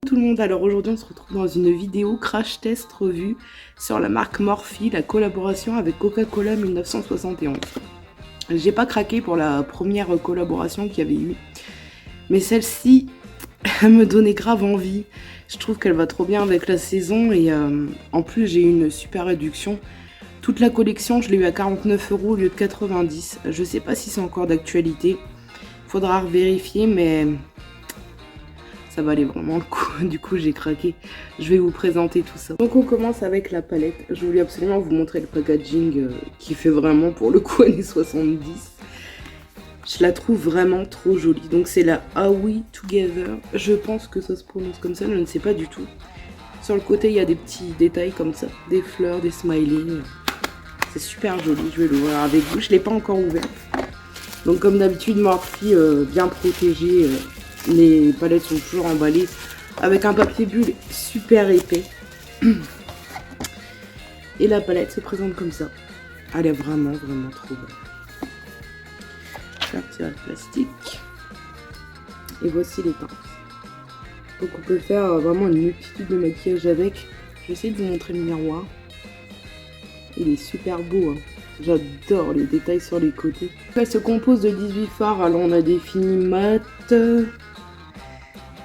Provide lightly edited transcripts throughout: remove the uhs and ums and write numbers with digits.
Tout le monde, alors aujourd'hui on se retrouve dans une vidéo crash test revue sur la marque Morphe, la collaboration avec Coca-Cola 1971. J'ai pas craqué pour la première collaboration qu'il y avait eu, mais celle-ci elle me donnait grave envie. Je trouve qu'elle va trop bien avec la saison et en plus j'ai eu une super réduction. Toute la collection je l'ai eu à 49 € au lieu de 90. Je sais pas si c'est encore d'actualité, faudra vérifier, mais ça valait vraiment le coup, du coup j'ai craqué. Je vais vous présenter tout ça. Donc on commence avec la palette. Je voulais absolument vous montrer le packaging qui fait vraiment pour le coup années 70. Je la trouve vraiment trop jolie. Donc c'est la Are We Together. Je pense que ça se prononce comme ça, je ne sais pas du tout. Sur le côté il y a des petits détails comme ça, des fleurs, des smileys. C'est super joli, je vais l'ouvrir avec vous. Je ne l'ai pas encore ouvert. Donc comme d'habitude Morphe bien protégée. Les palettes sont toujours emballées avec un papier bulle super épais. Et la palette se présente comme ça. Elle est vraiment trop belle. Je vais retirer le plastique. Et voici les teintes. Donc on peut faire vraiment une multitude de maquillage avec. Je vais essayer de vous montrer le miroir. Il est super beau, hein. J'adore les détails sur les côtés. Elle se compose de 18 fards. Alors on a des finis mat,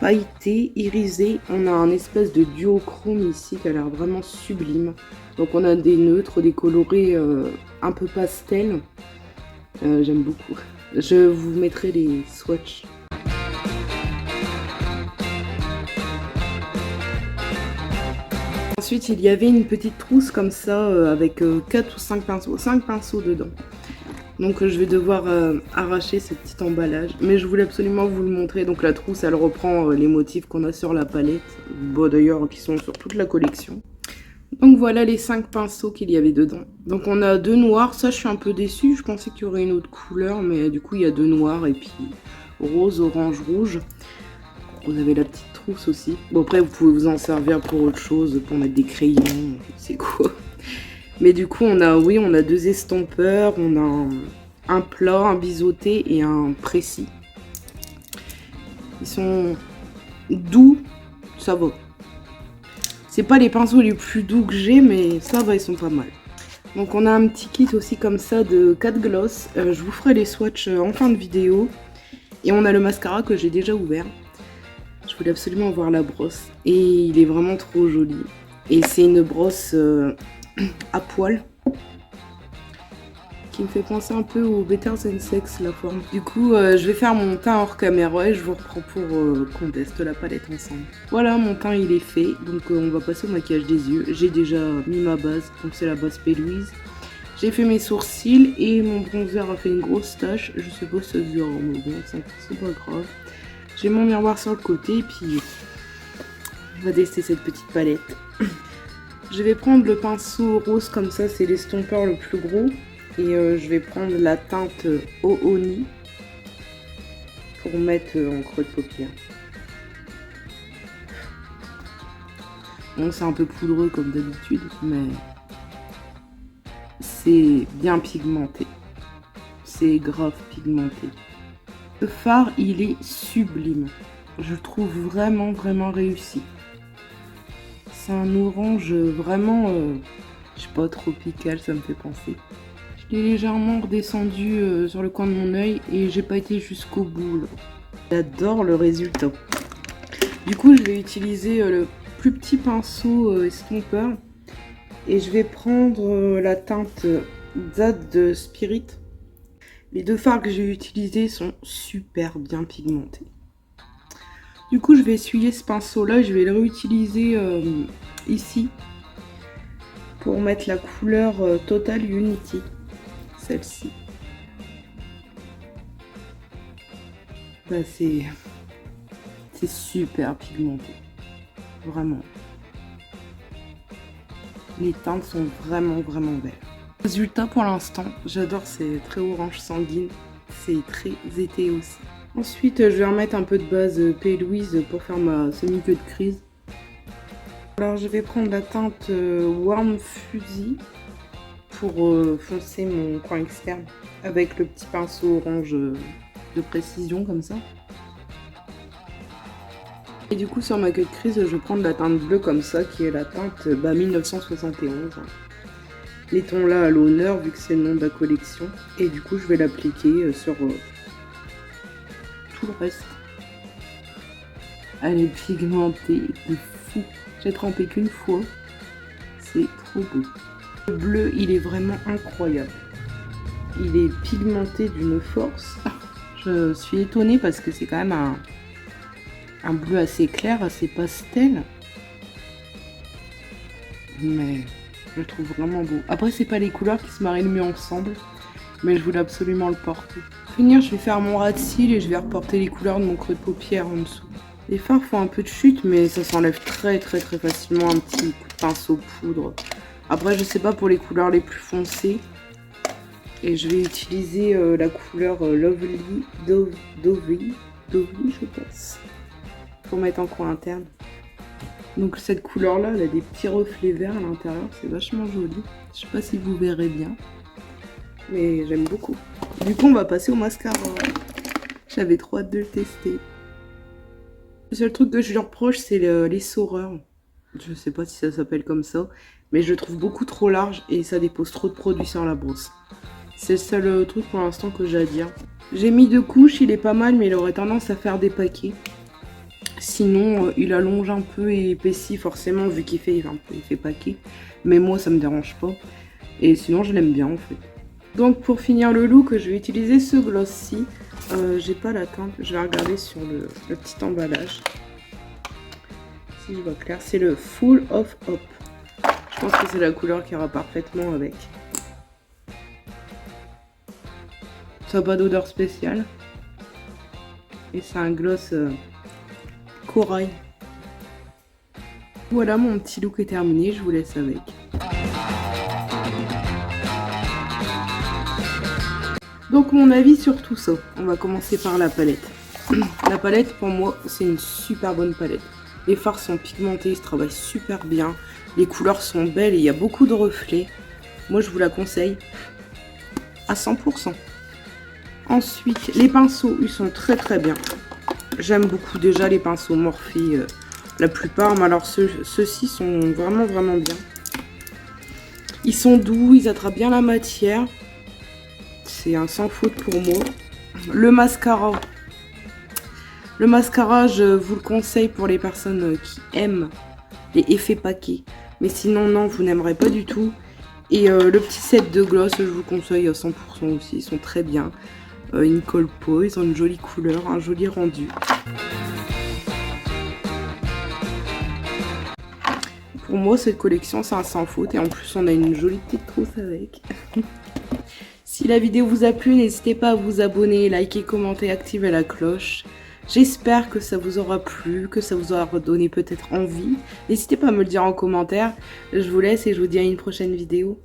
pailleté, irisé. On a un espèce de duochrome ici qui a l'air vraiment sublime. Donc on a des neutres, des colorés un peu pastel. J'aime beaucoup. Je vous mettrai les swatchs. Ensuite il y avait une petite trousse comme ça avec 4 ou 5 pinceaux. 5 pinceaux dedans. Donc je vais devoir arracher ce petit emballage. Mais je voulais absolument vous le montrer. Donc la trousse elle reprend les motifs qu'on a sur la palette. Bon d'ailleurs qui sont sur toute la collection. Donc voilà les 5 pinceaux qu'il y avait dedans. Donc on a 2 noirs. Ça je suis un peu déçue. Je pensais qu'il y aurait une autre couleur. Mais du coup il y a 2 noirs et puis rose, orange, rouge. Vous avez la petite trousse aussi. Bon après vous pouvez vous en servir pour autre chose. Pour mettre des crayons. Je sais quoi. Mais du coup, on a 2 estompeurs, on a un plat, un biseauté et un précis. Ils sont doux, ça va. C'est pas les pinceaux les plus doux que j'ai, mais ça va, ils sont pas mal. Donc on a un petit kit aussi comme ça de 4 gloss. Je vous ferai les swatchs en fin de vidéo. Et on a le mascara que j'ai déjà ouvert. Je voulais absolument voir la brosse. Et il est vraiment trop joli. Et c'est une brosse à poil qui me fait penser un peu au Better Than Sex la forme. Du coup je vais faire mon teint hors caméra et je vous reprends pour qu'on teste la palette ensemble. Voilà, mon teint il est fait, donc on va passer au maquillage des yeux. J'ai déjà mis ma base, donc c'est la base P. Louise. J'ai fait mes sourcils et mon bronzer a fait une grosse tache. Je sais pas si ça se verra, mais bon c'est pas grave. J'ai mon miroir sur le côté et puis on va tester cette petite palette. Je vais prendre le pinceau rose comme ça, c'est l'estompeur le plus gros. Et je vais prendre la teinte Ohoni pour mettre en creux de paupière. Bon, c'est un peu poudreux comme d'habitude, mais c'est bien pigmenté. C'est grave pigmenté. Le fard, il est sublime. Je le trouve vraiment réussi. C'est un orange vraiment, je sais pas, tropical, ça me fait penser. Je l'ai légèrement redescendu sur le coin de mon œil et j'ai pas été jusqu'au bout. J'adore le résultat. Du coup, je vais utiliser le plus petit pinceau estompeur et je vais prendre la teinte Zad Spirit. Les 2 fards que j'ai utilisés sont super bien pigmentés. Du coup, je vais essuyer ce pinceau-là, je vais le réutiliser ici pour mettre la couleur Total Unity, celle-ci. Bah, c'est super pigmenté, vraiment. Les teintes sont vraiment belles. Résultat pour l'instant, j'adore, c'est très orange sanguine, c'est très été aussi. Ensuite, je vais remettre un peu de base P. Louise pour faire ma semi-queue de crise. Alors, je vais prendre la teinte Warm Fuzzy pour foncer mon coin externe avec le petit pinceau orange de précision comme ça. Et du coup sur ma queue de crise, je vais prendre la teinte bleue comme ça, qui est la teinte 1971. Les tons là à l'honneur, vu que c'est le nom de la collection. Et du coup je vais l'appliquer sur tout le reste. Elle est pigmentée de fou. J'ai trempé qu'une fois. C'est trop beau. Le bleu, il est vraiment incroyable. Il est pigmenté d'une force. Je suis étonnée parce que c'est quand même un bleu assez clair, assez pastel. Mais je le trouve vraiment beau. Après, c'est pas les couleurs qui se marient le mieux ensemble. Mais je voulais absolument le porter. Pour finir, je vais faire mon ras de cils et je vais reporter les couleurs de mon creux de paupière en dessous. Les fards font un peu de chute, mais ça s'enlève très facilement, un petit coup de pinceau poudre. Après, je sais pas pour les couleurs les plus foncées. Et je vais utiliser la couleur Lovely Dovey, je pense, pour mettre en coin interne. Donc cette couleur là, elle a des petits reflets verts à l'intérieur, c'est vachement joli. Je sais pas si vous verrez bien, mais j'aime beaucoup. Du coup, on va passer au mascara. J'avais trop hâte de le tester. Le seul truc que je lui reproche, c'est l'essoreur. Je sais pas si ça s'appelle comme ça, mais je le trouve beaucoup trop large et ça dépose trop de produit sur la brosse. C'est le seul truc pour l'instant que j'ai à dire. J'ai mis 2 couches, il est pas mal, mais il aurait tendance à faire des paquets. Sinon, il allonge un peu et épaissit forcément, vu qu'il fait paquet. Mais moi, ça me dérange pas. Et sinon, je l'aime bien en fait. Donc pour finir le look, je vais utiliser ce gloss-ci. J'ai pas la teinte, je vais regarder sur le petit emballage. Si je vois clair, c'est le Full of Hope. Je pense que c'est la couleur qui ira parfaitement avec. Ça n'a pas d'odeur spéciale. Et c'est un gloss corail. Voilà, mon petit look est terminé, je vous laisse avec. Donc mon avis sur tout ça, on va commencer par la palette. La palette pour moi c'est une super bonne palette. Les fards sont pigmentés, ils se travaillent super bien. Les couleurs sont belles et il y a beaucoup de reflets. Moi je vous la conseille à 100%. Ensuite les pinceaux, ils sont très bien. J'aime beaucoup déjà les pinceaux Morphe, la plupart, mais alors ceux-ci sont vraiment bien. Ils sont doux, ils attrapent bien la matière. C'est un sans faute pour moi. Le mascara, je vous le conseille pour les personnes qui aiment les effets paquets. Mais sinon, non, vous n'aimerez pas du tout. Et le petit set de gloss, je vous le conseille à 100% aussi. Ils sont très bien. Ils ne collent pas, ils ont une jolie couleur, un joli rendu. Pour moi, cette collection, c'est un sans faute. Et en plus, on a une jolie petite trousse avec. Si la vidéo vous a plu, n'hésitez pas à vous abonner, liker, commenter, activer la cloche. J'espère que ça vous aura plu, que ça vous aura donné peut-être envie. N'hésitez pas à me le dire en commentaire. Je vous laisse et je vous dis à une prochaine vidéo.